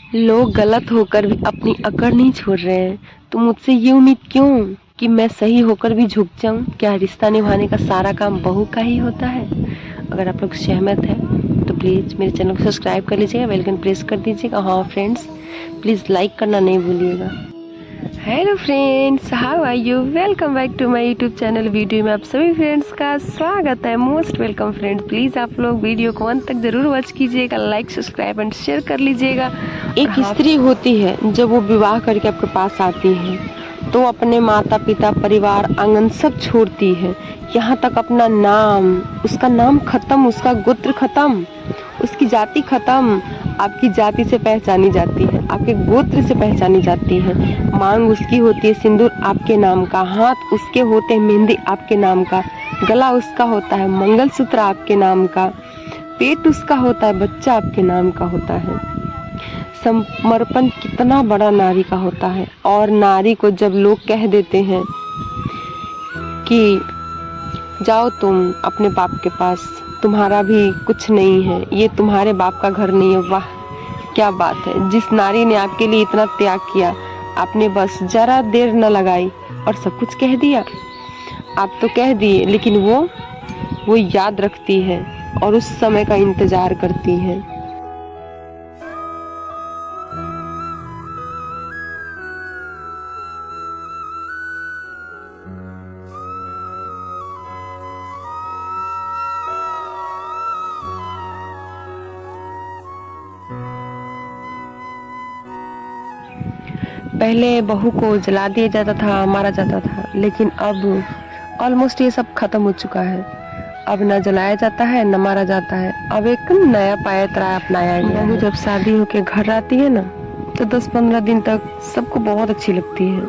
लोग गलत होकर भी अपनी अकड़ नहीं छोड़ रहे हैं, तो मुझसे ये उम्मीद क्यों कि मैं सही होकर भी झुक जाऊं? क्या रिश्ता निभाने का सारा काम बहू का ही होता है? अगर आप लोग सहमत हैं तो प्लीज़ मेरे चैनल को सब्सक्राइब कर लीजिएगा, बेल आइकन प्रेस कर दीजिएगा। हाँ फ्रेंड्स, प्लीज़ लाइक करना नहीं भूलिएगा। Hello friends, how are you? Welcome back to my YouTube channel. Video में आप सभी फ्रेंड्स का स्वागत है। Most welcome friends. प्लीज़ आप लोग वीडियो को अंत तक जरूर वॉच कीजिएगा, लाइक सब्सक्राइब एंड शेयर कर लीजिएगा। एक स्त्री होती है जब वो विवाह करके आपके पास आती है तो अपने माता पिता परिवार आंगन सब छोड़ती है, यहाँ तक अपना नाम, उसका नाम खत्म, उसका गोत्र खत्म, उसकी जाति खत्म। आपकी जाति से पहचानी जाती है, आपके गोत्र से पहचानी जाती है। मांग उसकी होती है सिंदूर आपके नाम का, हाथ उसके होते हैं मेहंदी आपके नाम का, गला उसका होता है मंगलसूत्र आपके नाम का, पेट उसका होता है बच्चा आपके नाम का होता है। समर्पण कितना बड़ा नारी का होता है। और नारी को जब लोग कह देते हैं कि जाओ तुम अपने बाप के पास, तुम्हारा भी कुछ नहीं है, ये तुम्हारे बाप का घर नहीं है, वाह क्या बात है। जिस नारी ने आपके लिए इतना त्याग किया, आपने बस जरा देर न लगाई और सब कुछ कह दिया। आप तो कह दिए, लेकिन वो याद रखती है और उस समय का इंतजार करती है। पहले बहू को जला दिया जाता था, मारा जाता था, लेकिन अब ऑलमोस्ट ये सब खत्म हो चुका है। अब न जलाया जाता है न मारा जाता है, अब एक नया पायतरा अपनाया गया है। बहू जब शादी होके घर आती है ना, तो 10-15 दिन तक सबको बहुत अच्छी लगती है।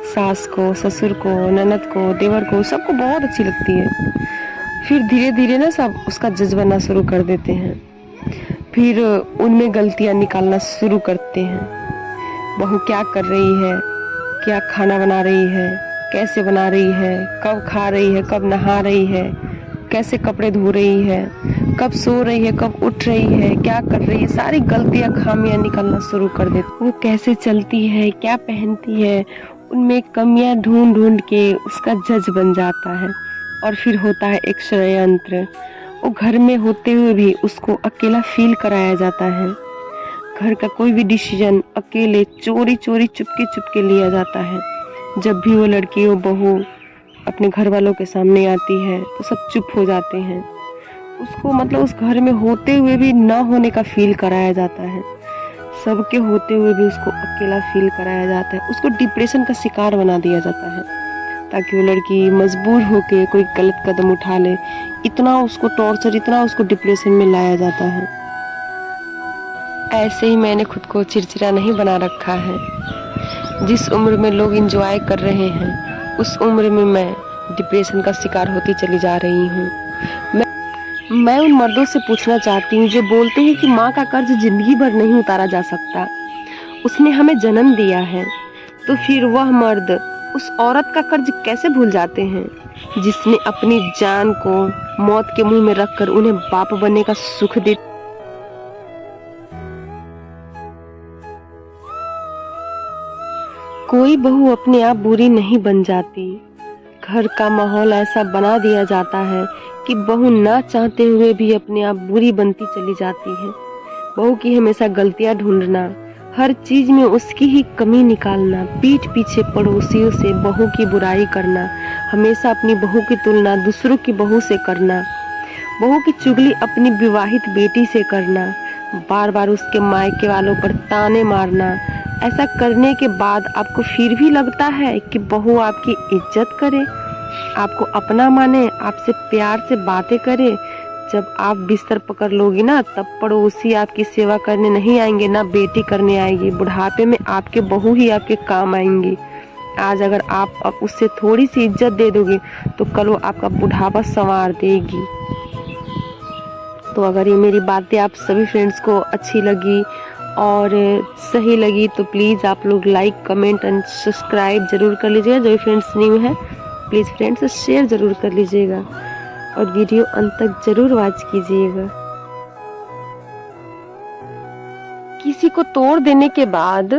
सास को, ससुर को, ननद को, देवर को, सबको बहुत अच्छी लगती है। फिर धीरे धीरे ना सब उसका जज बनना शुरू कर देते हैं, फिर उनमें गलतियां निकालना शुरू करते हैं। बहू क्या कर रही है, क्या खाना बना रही है, कैसे बना रही है, कब खा रही है, कब नहा रही है, कैसे कपड़े धो रही है, कब सो रही है, कब उठ रही है, क्या कर रही है, सारी गलतियां खामियां निकालना शुरू कर देती। वो कैसे चलती है, क्या पहनती है, उनमें कमियां ढूंढ ढूंढ के उसका जज बन जाता है। और फिर होता है एक षड्यंत्र। वो घर में होते हुए भी उसको अकेला फील कराया जाता है। घर का कोई भी डिसीजन अकेले चोरी चोरी चुपके चुपके लिया जाता है। जब भी वो लड़की, वो बहू अपने घर वालों के सामने आती है तो सब चुप हो जाते हैं। उसको मतलब उस घर में होते हुए भी ना होने का फील कराया जाता है। सबके होते हुए भी उसको अकेला फील कराया जाता है। उसको डिप्रेशन का शिकार बना दिया जाता है ताकि वो लड़की मजबूर होके कोई गलत कदम उठा ले। इतना उसको टॉर्चर, इतना उसको डिप्रेशन में लाया जाता है। ऐसे ही मैंने खुद को चिड़चिड़ा नहीं बना रखा है। जिस उम्र में लोग एंजॉय कर रहे हैं, उस उम्र में मैं डिप्रेशन का शिकार होती चली जा रही हूँ। मैं उन मर्दों से पूछना चाहती हूँ जो बोलते हैं कि माँ का कर्ज जिंदगी भर नहीं उतारा जा सकता, उसने हमें जन्म दिया है, तो फिर वह मर्द उस औरत का कर्ज कैसे भूल जाते हैं जिसने अपनी जान को मौत के मुंह में रखकर उन्हें बाप बनने का सुख दे। कोई बहू अपने आप बुरी नहीं बन जाती। घर का माहौल ऐसा बना दिया जाता है कि बहू ना चाहते हुए भी अपने आप बुरी बनती चली जाती है। बहू की हमेशा गलतियां ढूंढना, हर चीज में उसकी ही कमी निकालना, पीठ पीछे पड़ोसियों से बहू की बुराई करना, हमेशा अपनी बहू की तुलना दूसरों की बहू से करना, बहू की चुगली अपनी विवाहित बेटी से करना, बार बार उसके मायके वालों पर ताने मारना। ऐसा करने के बाद आपको फिर भी लगता है कि बहू आपकी इज्जत करे, आपको अपना माने, आपसे प्यार से बातें करे। जब आप बिस्तर पकड़ लोगी ना, तब पड़ोसी आपकी सेवा करने नहीं आएंगे, ना बेटी करने आएगी। बुढ़ापे में आपके बहू ही आपके काम आएंगी। आज अगर आप उससे थोड़ी सी इज्जत दे दोगे तो कल वो आपका बुढ़ापा संवार देगी। तो अगर ये मेरी बातें आप सभी फ्रेंड्स को अच्छी लगी और सही लगी तो प्लीज़ आप लोग लाइक, कमेंट एंड सब्सक्राइब जरूर कर लीजिएगा। जो फ्रेंड्स न्यू है प्लीज़ फ्रेंड्स शेयर ज़रूर कर लीजिएगा और वीडियो अंत तक ज़रूर वॉच कीजिएगा। किसी किसी को तोड़ देने के बाद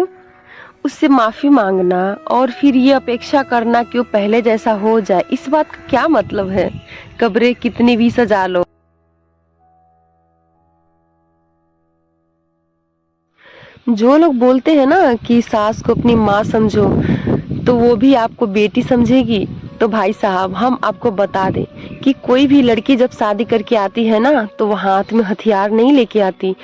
उससे माफी मांगना और फिर ये अपेक्षा करना कि वो पहले जैसा हो जाए, इस बात का क्या मतलब है? कब्रें कितनी भी सजा लो। जो लोग बोलते हैं ना कि सास को अपनी माँ समझो, तो वो भी आपको बेटी समझेगी। तो भाई साहब, हम आपको बता दें कि कोई भी लड़की जब शादी करके आती है ना, तो वो हाथ में हथियार नहीं लेके आती।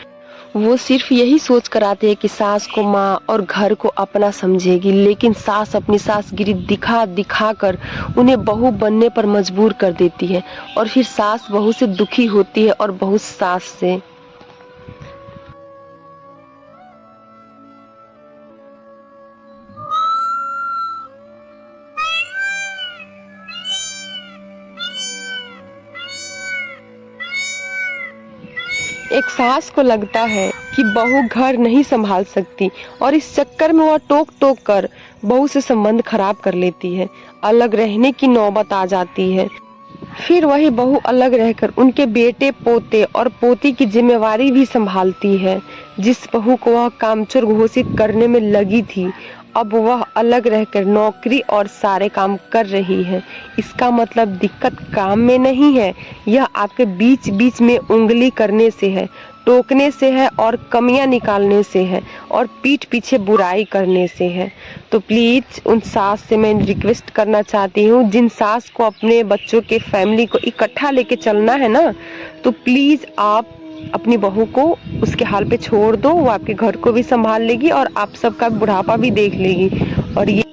वो सिर्फ यही सोच कर आती है कि सास को माँ और घर को अपना समझेगी, लेकिन सास अपनी सासगिरी दिखा दिखा कर उन्हें बहू बनने पर मजबूर कर देती है, और फिर सास बहू से दुखी होती है और बहू सास से। एक सास को लगता है कि बहू घर नहीं संभाल सकती, और इस चक्कर में वह टोक टोक कर बहू से संबंध खराब कर लेती है। अलग रहने की नौबत आ जाती है। फिर वही बहू अलग रहकर उनके बेटे पोते और पोती की जिम्मेवारी भी संभालती है। जिस बहू को वह कामचोर घोषित करने में लगी थी, अब वह अलग रहकर नौकरी और सारे काम कर रही है। इसका मतलब दिक्कत काम में नहीं है, यह आपके बीच बीच में उंगली करने से है, टोकने से है और कमियां निकालने से है और पीठ पीछे बुराई करने से है। तो प्लीज उन सास से मैं रिक्वेस्ट करना चाहती हूँ, जिन सास को अपने बच्चों के फैमिली को इकट्ठा लेके चलना है ना, तो प्लीज आप अपनी बहू को उसके हाल पे छोड़ दो। वो आपके घर को भी संभाल लेगी और आप सबका बुढ़ापा भी देख लेगी। और ये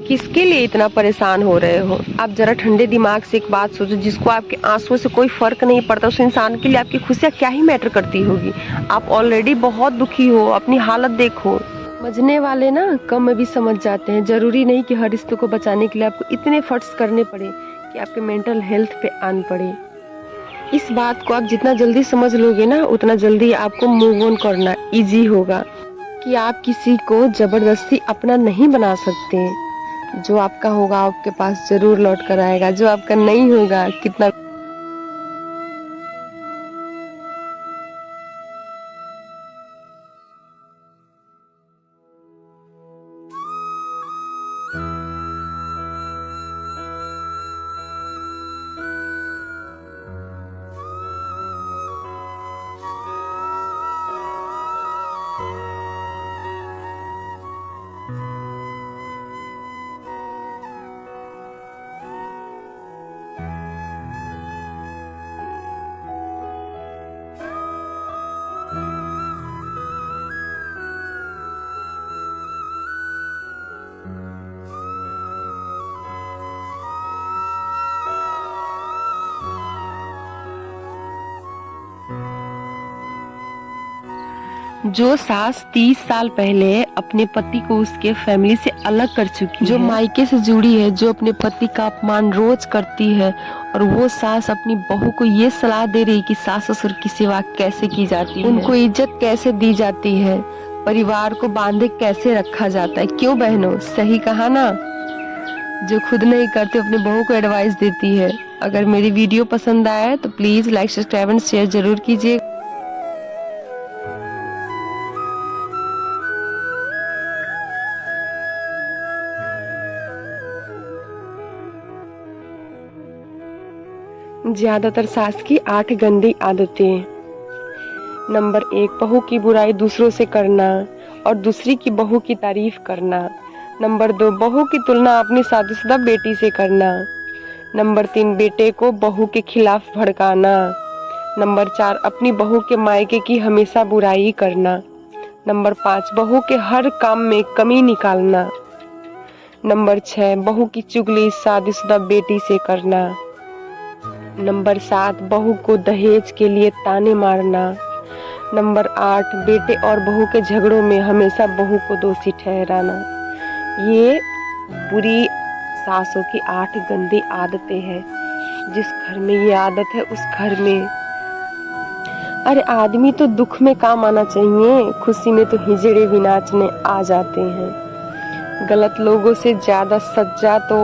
किसके लिए इतना परेशान हो रहे हो? आप जरा ठंडे दिमाग से एक बात सोचो, जिसको आपके आंसुओं से कोई फर्क नहीं पड़ता, उस इंसान के लिए आपकी खुशियाँ क्या ही मैटर करती होगी। आप ऑलरेडी बहुत दुखी हो, अपनी हालत देखो। समझने वाले ना कम में भी समझ जाते हैं। जरूरी नहीं कि हर रिश्ते को बचाने के लिए आपको इतने एफर्ट्स करने पड़े कि आपके मेंटल हेल्थ पे आन पड़े। इस बात को आप जितना जल्दी समझ लोगे ना, उतना जल्दी आपको मूव ऑन करना इजी होगा। कि आप किसी को जबरदस्ती अपना नहीं बना सकते। जो आपका होगा आपके पास जरूर लौट कर आएगा, जो आपका नहीं होगा कितना। जो सास 30 साल पहले अपने पति को उसके फैमिली से अलग कर चुकी है, जो मायके से जुड़ी है, जो अपने पति का अपमान रोज करती है, और वो सास अपनी बहू को ये सलाह दे रही कि सास ससुर की सेवा कैसे की जाती है, उनको इज्जत कैसे दी जाती है, परिवार को बांधे कैसे रखा जाता है। क्यों बहनों, सही कहा ना? जो खुद नहीं करते अपने बहू को एडवाइस देती है। अगर मेरी वीडियो पसंद आया तो please like, subscribe and share जरूर कीजिए। ज्यादातर सास की 8 गंदी आदतें। नंबर 1, बहू की बुराई दूसरों से करना और दूसरी की बहू की तारीफ करना। नंबर 2, बहू की तुलना अपनी शादीशुदा बेटी से करना। नंबर 3, बेटे को बहू के खिलाफ भड़काना। नंबर 4, अपनी बहू के मायके की हमेशा बुराई करना। नंबर 5, बहू के हर काम में कमी निकालना। नंबर 6, बहू की चुगली शादीशुदा बेटी से करना। नंबर 7, बहू को दहेज के लिए ताने मारना। नंबर 8, बेटे और बहू के झगड़ों में हमेशा बहू को दोषी ठहराना। ये बुरी सासों की 8 गंदी आदतें हैं। जिस घर में ये आदत है उस घर में, अरे आदमी तो दुख में काम आना चाहिए, खुशी में तो हिजड़े भी नाचने आ जाते हैं। गलत लोगों से ज्यादा सज्जा तो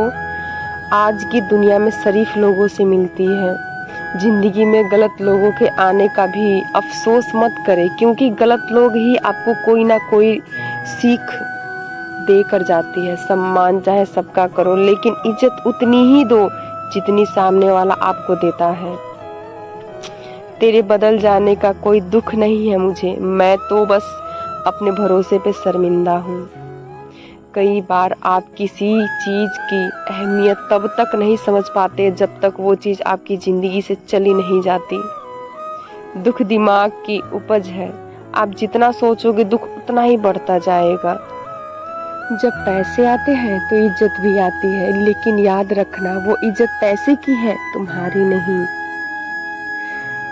आज की दुनिया में शरीफ लोगों से मिलती है। जिंदगी में गलत लोगों के आने का भी अफसोस मत करें, क्योंकि गलत लोग ही आपको कोई ना कोई सीख दे कर जाती है। सम्मान चाहे सबका करो, लेकिन इज्जत उतनी ही दो जितनी सामने वाला आपको देता है। तेरे बदल जाने का कोई दुख नहीं है मुझे, मैं तो बस अपने भरोसे पे शर्मिंदा हूँ। कई बार आप किसी चीज़ की अहमियत तब तक नहीं समझ पाते जब तक वो चीज़ आपकी ज़िंदगी से चली नहीं जाती। दुख दिमाग की उपज है, आप जितना सोचोगे दुख उतना ही बढ़ता जाएगा। जब पैसे आते हैं तो इज्जत भी आती है, लेकिन याद रखना वो इज्जत पैसे की है, तुम्हारी नहीं।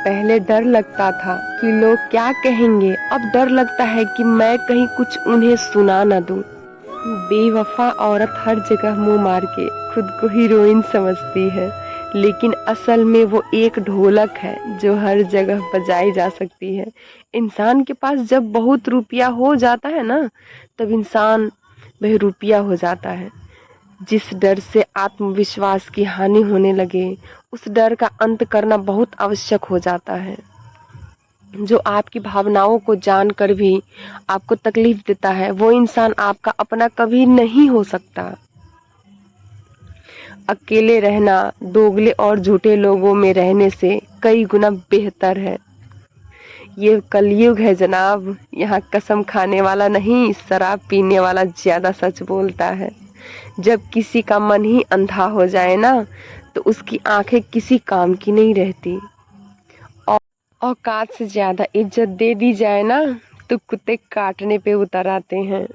पहले डर लगता था कि लोग क्या कहेंगे, अब डर लगता है कि मैं कहीं कुछ उन्हें सुना न दूं। बेवफा औरत हर जगह मुंह मार के खुद को हीरोइन समझती है, लेकिन असल में वो एक ढोलक है जो हर जगह बजाई जा सकती है। इंसान के पास जब बहुत रुपया हो जाता है ना, तब इंसान बहरूपिया हो जाता है। जिस डर से आत्मविश्वास की हानि होने लगे, उस डर का अंत करना बहुत आवश्यक हो जाता है। जो आपकी भावनाओं को जानकर भी आपको तकलीफ देता है, वो इंसान आपका अपना कभी नहीं हो सकता। अकेले रहना दोगले और झूठे लोगों में रहने से कई गुना बेहतर है। ये कलयुग है जनाब, यहाँ कसम खाने वाला नहीं, शराब पीने वाला ज्यादा सच बोलता है। जब किसी का मन ही अंधा हो जाए ना, तो उसकी आंखें किसी काम की नहीं रहती। औकात से ज्यादा इज्जत दे दी जाए ना, तो कुत्ते काटने पे उतर आते हैं।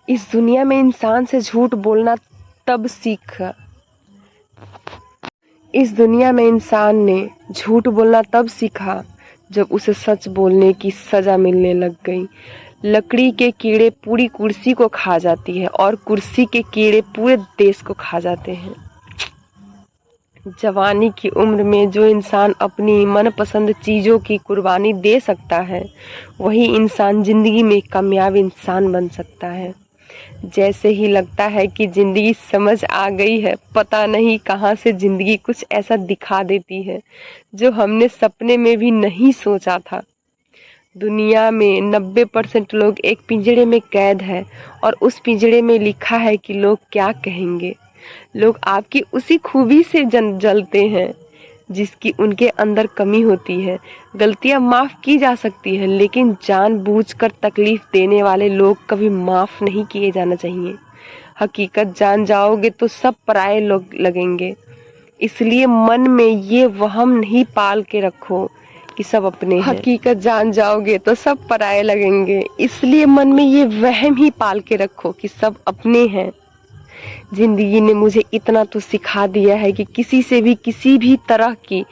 इस दुनिया में इंसान से झूठ बोलना तब सीखा। इस दुनिया में इंसान ने झूठ बोलना तब सीखा जब उसे सच बोलने की सजा मिलने लग गई। लकड़ी के कीड़े पूरी कुर्सी को खा जाती है और कुर्सी के कीड़े पूरे देश को खा जाते हैं। जवानी की उम्र में जो इंसान अपनी मनपसंद चीज़ों की कुर्बानी दे सकता है, वही इंसान जिंदगी में कामयाब इंसान बन सकता है। जैसे ही लगता है कि जिंदगी समझ आ गई है, पता नहीं कहाँ से जिंदगी कुछ ऐसा दिखा देती है जो हमने सपने में भी नहीं सोचा था। दुनिया में 90% लोग एक पिंजड़े में कैद है, और उस पिंजड़े में लिखा है कि लोग क्या कहेंगे। लोग आपकी उसी खूबी से जलते हैं जिसकी उनके अंदर कमी होती है। गलतियां माफ की जा सकती है, लेकिन जानबूझकर तकलीफ देने वाले लोग कभी माफ नहीं किए जाना चाहिए। हकीकत जान जाओगे तो सब पराये लोग लगेंगे, इसलिए मन में ये वहम नहीं पाल के रखो कि सब अपने हैं। हकीकत जान जाओगे तो सब पराये लगेंगे, इसलिए मन में ये वहम ही पाल के रखो कि सब अपने हैं। जिंदगी ने मुझे इतना तो सिखा दिया है कि किसी से भी किसी भी तरह की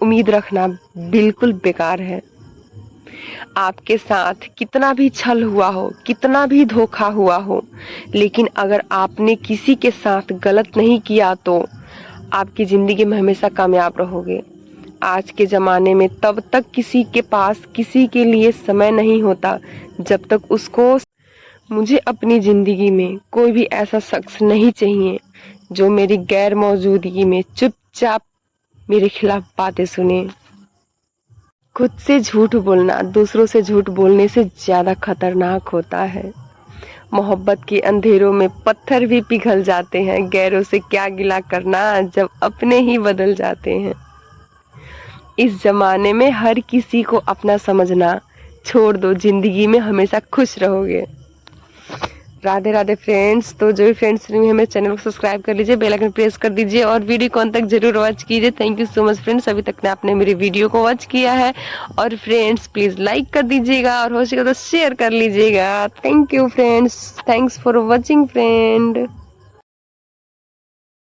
उम्मीद रखना बिल्कुल बेकार है। आपके साथ कितना भी छल हुआ हो, कितना भी धोखा हुआ हो, लेकिन अगर आपने किसी के साथ गलत नहीं किया तो आपकी जिंदगी में हमेशा कामयाब रहोगे। आज के ज़माने में तब तक किसी के पास किसी के लिए समय नहीं होता जब तक उसको। मुझे अपनी ज़िंदगी में कोई भी ऐसा शख्स नहीं चाहिए जो मेरी गैर मौजूदगी में चुपचाप मेरे खिलाफ बातें सुने। खुद से झूठ बोलना दूसरों से झूठ बोलने से ज़्यादा खतरनाक होता है। मोहब्बत के अंधेरों में पत्थर भी पिघल जाते हैं, गैरों से क्या गिला करना जब अपने ही बदल जाते हैं। इस ज़माने में हर किसी को अपना समझना छोड़ दो, ज़िंदगी में हमेशा खुश रहोगे। राधे राधे फ्रेंड्स। तो जो भी फ्रेंड्स नहीं है मेरे चैनल को सब्सक्राइब कर लीजिए, बेल आइकन प्रेस कर दीजिए और वीडियो को अंत तक जरूर वॉच कीजिए। Thank you so much friends, अभी तक ने आपने मेरी वीडियो को वॉच किया है। और फ्रेंड्स प्लीज़ लाइक कर दीजिएगा और हो सके तो शेयर कर लीजिएगा। Thank you friends, thanks for watching friend.